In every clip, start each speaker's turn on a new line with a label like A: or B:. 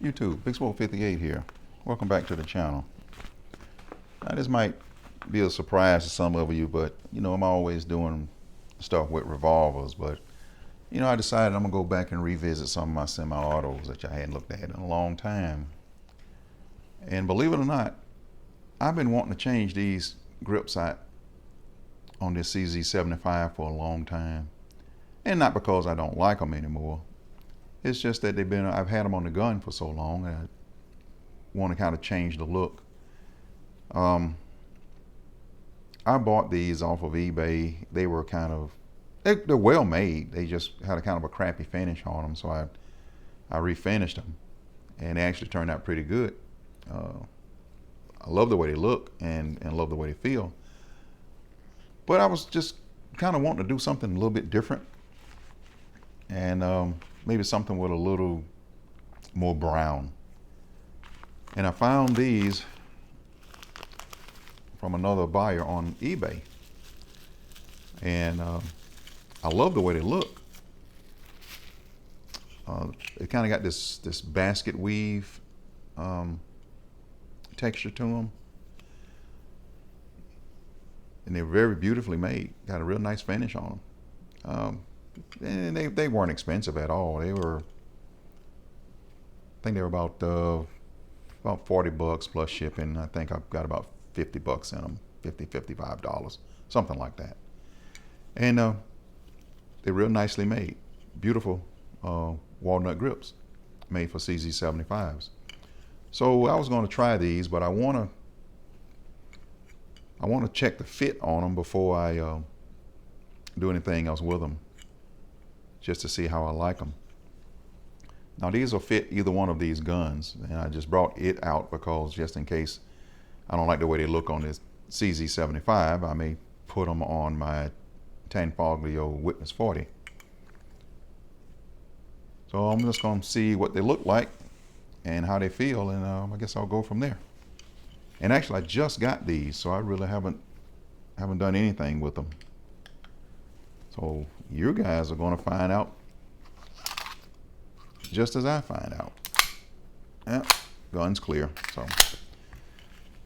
A: YouTube, Big Smoke 58 here. Welcome back to the channel. Now this might be a surprise to some of you, but you know I'm always doing stuff with revolvers, but you know I decided I'm gonna go back and revisit some of my semi-autos that I hadn't looked at in a long time. And believe it or not, I've been wanting to change these grips out on this CZ-75 for a long time. And not because I don't like them anymore. It's just that I've had them on the gun for so long, and I want to kind of change the look. I bought these off of eBay. They were they're well made. They just had a kind of a crappy finish on them, so I refinished them, and they actually turned out pretty good. I love the way they look and love the way they feel. But I was just kind of wanting to do something a little bit different, and maybe something with a little more brown. And I found these from another buyer on eBay, and I love the way they look. They kind of got this basket weave texture to them, and they're very beautifully made. Got a real nice finish on them. And they weren't expensive at all. I think they were about $40 plus shipping. I think I've got about $50 in them, $55, something like that. And they're real nicely made. Beautiful walnut grips made for CZ-75s. So I was going to try these, but I want to check the fit on them before I do anything else with them, just to see how I like them. Now these will fit either one of these guns, and I just brought it out because just in case I don't like the way they look on this CZ-75, I may put them on my Tanfoglio Witness 40. So I'm just going to see what they look like and how they feel, and I guess I'll go from there. And actually I just got these, so I really haven't done anything with them. So you guys are going to find out just as I find out. Yeah, gun's clear. So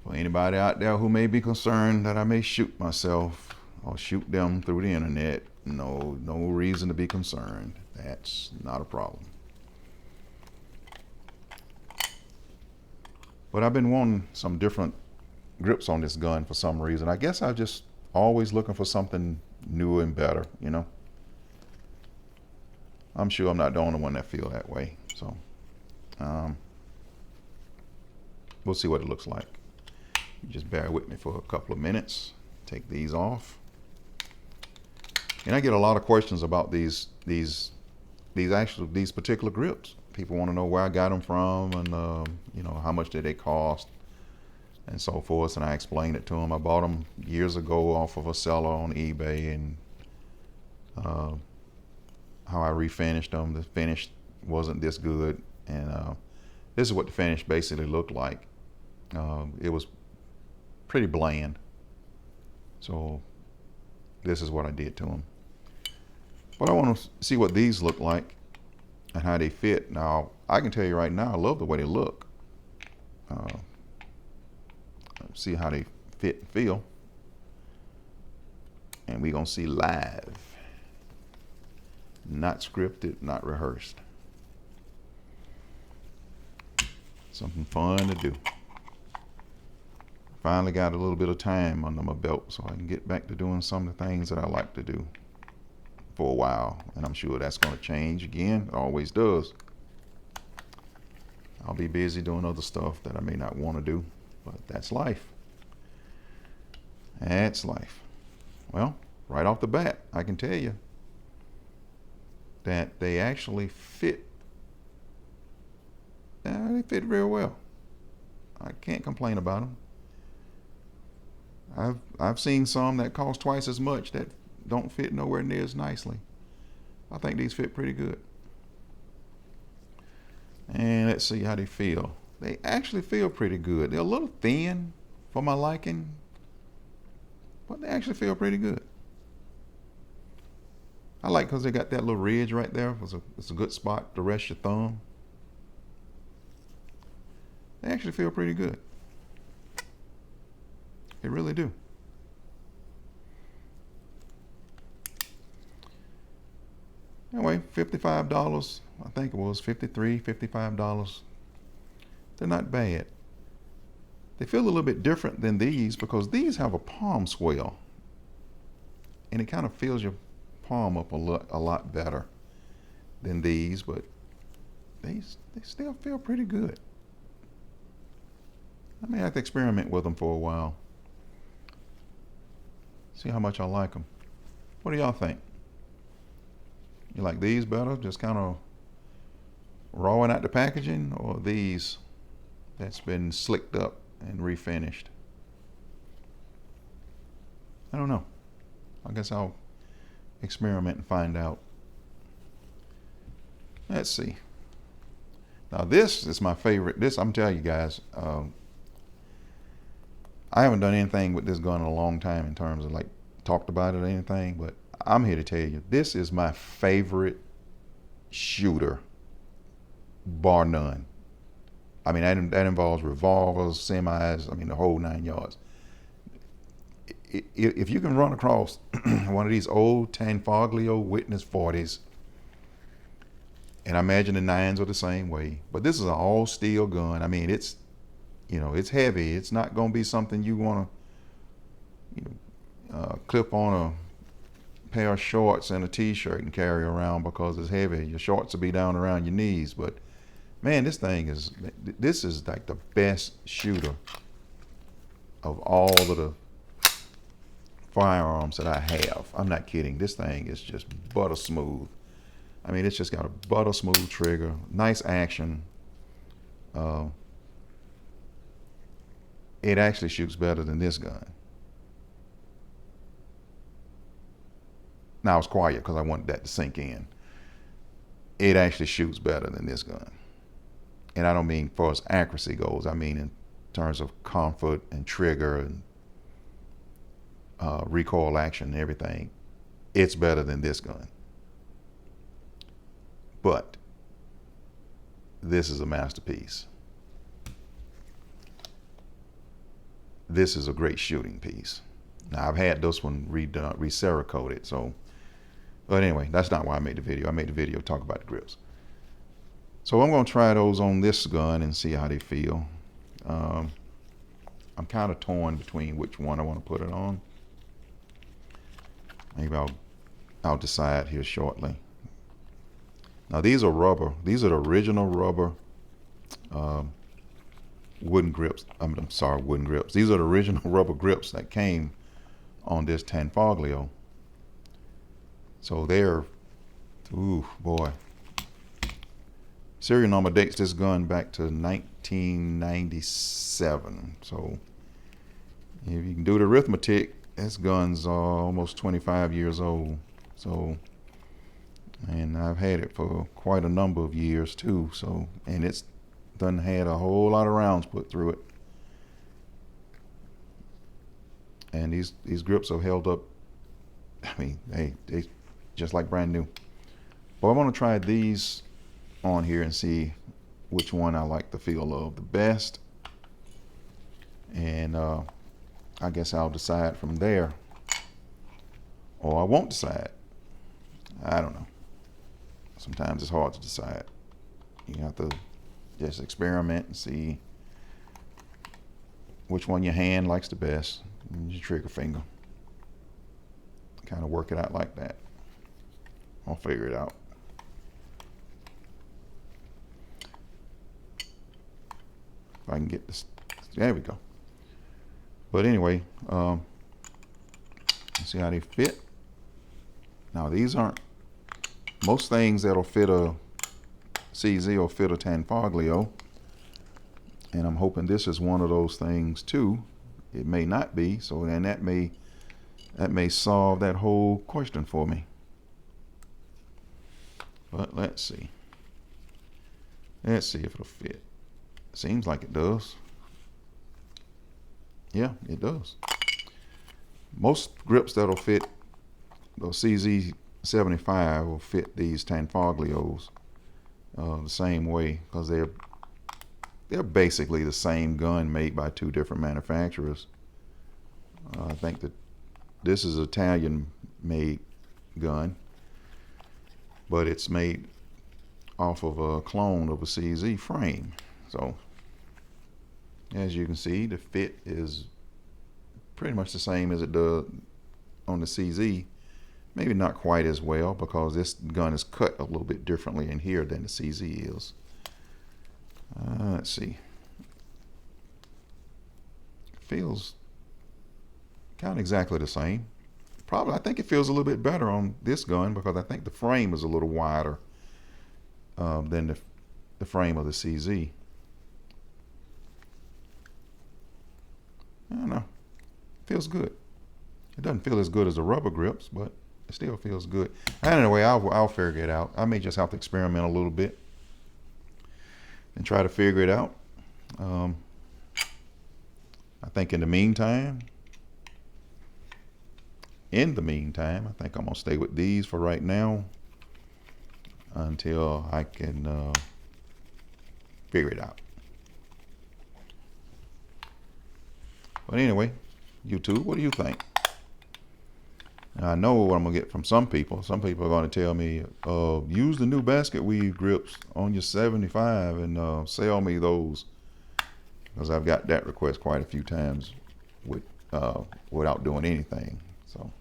A: for anybody out there who may be concerned that I may shoot myself or shoot them through the internet, no reason to be concerned. That's not a problem. But I've been wanting some different grips on this gun for some reason. I guess I'm just always looking for something newer and better, you know. I'm sure I'm not the only one that feel that way. So we'll see what it looks like. You just bear with me for a couple of minutes. Take these off. And I get a lot of questions about these particular grips. People want to know where I got them from, and you know, how much did they cost, and so forth. And I explained it to them. I bought them years ago off of a seller on eBay, and how I refinished them. The finish wasn't this good, and this is what the finish basically looked like. It was pretty bland. So this is what I did to them. But I want to see what these look like and how they fit. Now, I can tell you right now, I love the way they look. See how they fit and feel. And we're going to see live. Not scripted, not rehearsed. Something fun to do. Finally got a little bit of time under my belt so I can get back to doing some of the things that I like to do for a while. And I'm sure that's going to change again. It always does. I'll be busy doing other stuff that I may not want to do, but that's life. That's life. Well, right off the bat, I can tell you that they actually fit. They fit real well. I can't complain about them. I've seen some that cost twice as much that don't fit nowhere near as nicely. I think these fit pretty good. And let's see how they feel. They actually feel pretty good. They're a little thin for my liking, but they actually feel pretty good. I like because they got that little ridge right there. It's a good spot to rest your thumb. they actually feel pretty good. They really do. Anyway, $55, I think it was $53, $55. They're not bad. They feel a little bit different than these because these have a palm swell, and it kind of fills your palm up a lot better than these, but they still feel pretty good. I may have to experiment with them for a while. See how much I like them. What do y'all think? You like these better, just kind of rawing out the packaging, or these that's been slicked up and refinished? I don't know. I guess I'll experiment and find out. Let's see. Now this is my favorite. This, I'm telling you guys, I haven't done anything with this gun in a long time in terms of like talked about it or anything, but I'm here to tell you, this is my favorite shooter, bar none. I mean, that involves revolvers, semis, I mean, the whole 9 yards. If you can run across one of these old Tanfoglio Witness 40s, and I imagine the 9s are the same way, but this is an all steel gun. I mean, it's, you know, it's heavy. It's not going to be something you want to, you know, clip on a pair of shorts and a t-shirt and carry around because it's heavy. Your shorts will be down around your knees. But man, this is like the best shooter of all of the firearms that I have. I'm not kidding. This thing is just butter smooth. I mean, it's just got a butter smooth trigger, nice action. It actually shoots better than this gun. Now I was quiet because I wanted that to sink in. It actually shoots better than this gun. And I don't mean far as accuracy goes. I mean in terms of comfort and trigger and recoil action and everything. It's better than this gun. But this is a masterpiece. This is a great shooting piece. Now I've had this one re-cerakoted, so. But anyway, that's not why I made the video. I made the video to talk about the grips. So I'm going to try those on this gun and see how they feel. I'm kind of torn between which one I want to put it on. Maybe I'll decide here shortly. Now these are rubber. These are the original rubber wooden grips. I'm sorry, wooden grips. These are the original rubber grips that came on this Tanfoglio. So they're, ooh boy. Serial number dates this gun back to 1997. So if you can do the arithmetic, this gun's almost 25 years old. So, and I've had it for quite a number of years too. So, and it's done had a whole lot of rounds put through it. And these grips have held up. I mean, they just like brand new. But I'm gonna try these on here and see which one I like the feel of the best. And I guess I'll decide from there. Or I won't decide. I don't know. Sometimes it's hard to decide. You have to just experiment and see which one your hand likes the best. Your trigger finger. Kind of work it out like that. I'll figure it out. If I can get this, there we go. But anyway, let's see how they fit. Now these aren't, most things that'll fit a CZ will fit a Tanfoglio. And I'm hoping this is one of those things too. It may not be, so then that may solve that whole question for me. But let's see. Let's see if it'll fit. Seems like it does. Yeah, it does. Most grips that'll fit the CZ-75 will fit these Tanfoglios the same way, because they're they're basically the same gun made by two different manufacturers. I think that this is an Italian made gun, but it's made off of a clone of a CZ frame. So as you can see, the fit is pretty much the same as it does on the CZ. Maybe not quite as well, because this gun is cut a little bit differently in here than the CZ is. Let's see. Feels kind of exactly the same. Probably, I think it feels a little bit better on this gun, because I think the frame is a little wider than the frame of the CZ. I don't know. Feels good. It doesn't feel as good as the rubber grips, but it still feels good. Anyway, I'll figure it out. I may just have to experiment a little bit and try to figure it out. I think in the meantime, I think I'm gonna stay with these for right now until I can figure it out. But anyway, YouTube, what do you think? I know what I'm gonna get from some people. Some people are gonna tell me, use the new basket weave grips on your 75 and sell me those, because I've got that request quite a few times without doing anything. So,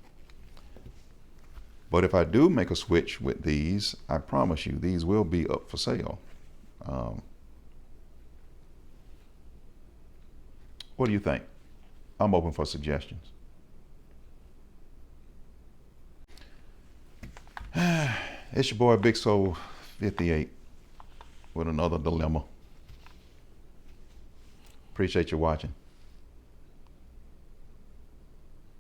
A: but if I do make a switch with these, I promise you these will be up for sale. What do you think? I'm open for suggestions. It's your boy Big Soul 58 with another dilemma. Appreciate you watching.